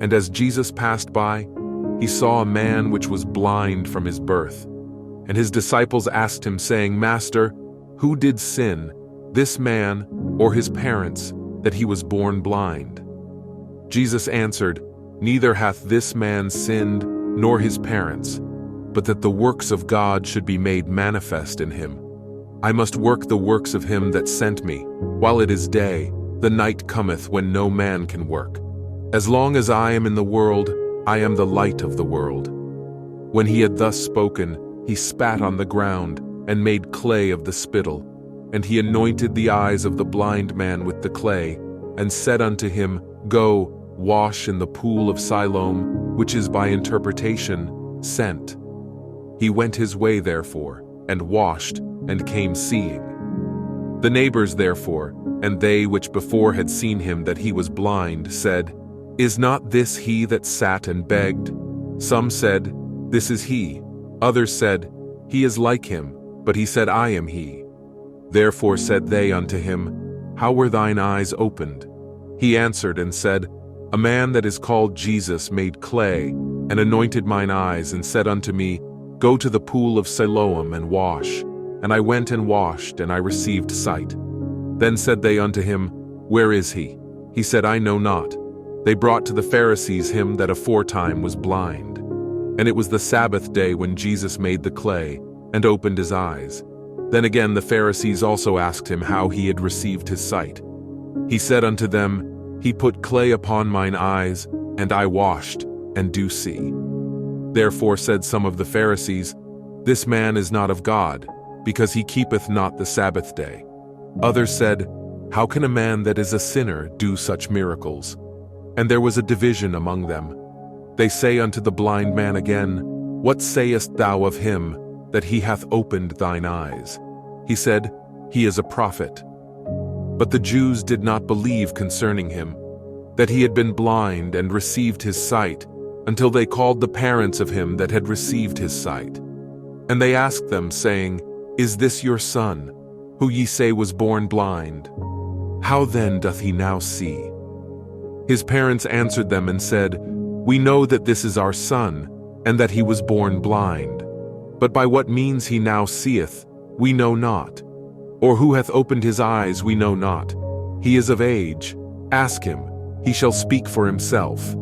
And as Jesus passed by, he saw a man which was blind from his birth. And his disciples asked him, saying, Master, who did sin, this man or his parents, that he was born blind? Jesus answered, Neither hath this man sinned, nor his parents, but that the works of God should be made manifest in him. I must work the works of him that sent me. While it is day, the night cometh when no man can work. As long as I am in the world, I am the light of the world. When he had thus spoken, he spat on the ground, and made clay of the spittle. And he anointed the eyes of the blind man with the clay, and said unto him, Go, wash in the pool of Siloam, which is by interpretation, sent. He went his way therefore, and washed, and came seeing. The neighbors therefore, and they which before had seen him that he was blind, said, Is not this he that sat and begged? Some said, This is he. Others said, He is like him. But he said, I am he. Therefore said they unto him, How were thine eyes opened? He answered and said, A man that is called Jesus made clay, and anointed mine eyes, and said unto me, Go to the pool of Siloam and wash. And I went and washed, and I received sight. Then said they unto him, Where is he? He said, I know not. They brought to the Pharisees him that aforetime was blind. And it was the Sabbath day when Jesus made the clay, and opened his eyes. Then again the Pharisees also asked him how he had received his sight. He said unto them, He put clay upon mine eyes, and I washed, and do see. Therefore said some of the Pharisees, This man is not of God, because he keepeth not the Sabbath day. Others said, How can a man that is a sinner do such miracles? And there was a division among them. They say unto the blind man again, What sayest thou of him, that he hath opened thine eyes? He said, He is a prophet. But the Jews did not believe concerning him, that he had been blind and received his sight, until they called the parents of him that had received his sight. And they asked them, saying, Is this your son, who ye say was born blind? How then doth he now see? His parents answered them and said, We know that this is our son, and that he was born blind. But by what means he now seeth, we know not. Or who hath opened his eyes, we know not. He is of age. Ask him, he shall speak for himself.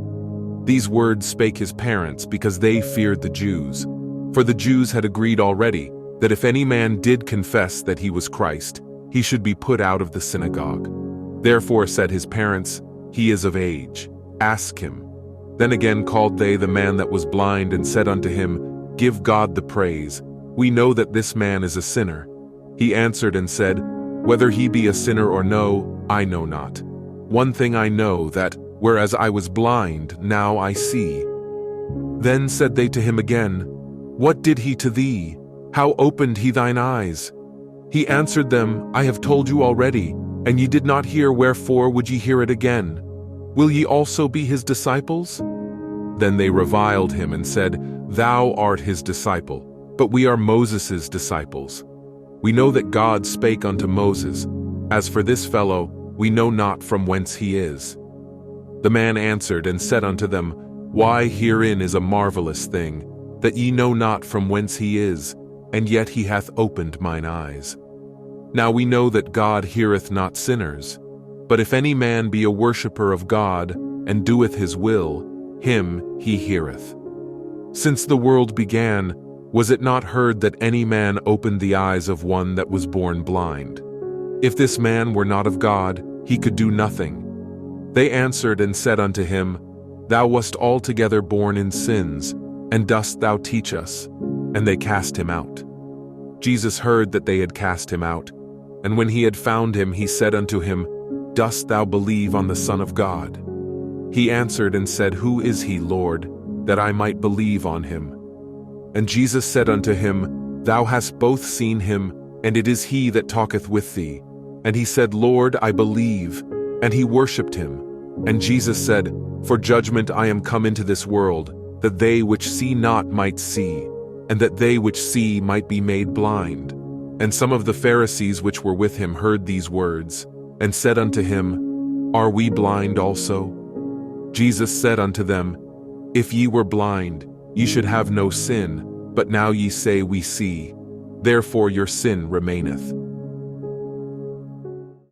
These words spake his parents, because they feared the Jews. For the Jews had agreed already, that if any man did confess that he was Christ, he should be put out of the synagogue. Therefore said his parents, He is of age. Ask him. Then again called they the man that was blind, and said unto him, Give God the praise. We know that this man is a sinner. He answered and said, Whether he be a sinner or no, I know not. One thing I know, that, whereas I was blind, now I see. Then said they to him again, What did he to thee? How opened he thine eyes? He answered them, I have told you already, and ye did not hear, wherefore would ye hear it again? Will ye also be his disciples? Then they reviled him and said, Thou art his disciple, but we are Moses' disciples. We know that God spake unto Moses. As for this fellow, we know not from whence he is. The man answered and said unto them, Why, herein is a marvelous thing, that ye know not from whence he is, and yet he hath opened mine eyes. Now we know that God heareth not sinners, but if any man be a worshipper of God, and doeth his will, him he heareth. Since the world began, was it not heard that any man opened the eyes of one that was born blind? If this man were not of God, he could do nothing. They answered and said unto him, Thou wast altogether born in sins, and dost thou teach us? And they cast him out. Jesus heard that they had cast him out, and when he had found him, he said unto him, Dost thou believe on the Son of God? He answered and said, Who is he, Lord, that I might believe on him? And Jesus said unto him, Thou hast both seen him, and it is he that talketh with thee. And he said, Lord, I believe. And he worshipped him. And Jesus said, For judgment I am come into this world, that they which see not might see, and that they which see might be made blind. And some of the Pharisees which were with him heard these words, and said unto him, Are we blind also? Jesus said unto them, If ye were blind, ye should have no sin, but now ye say we see. Therefore your sin remaineth.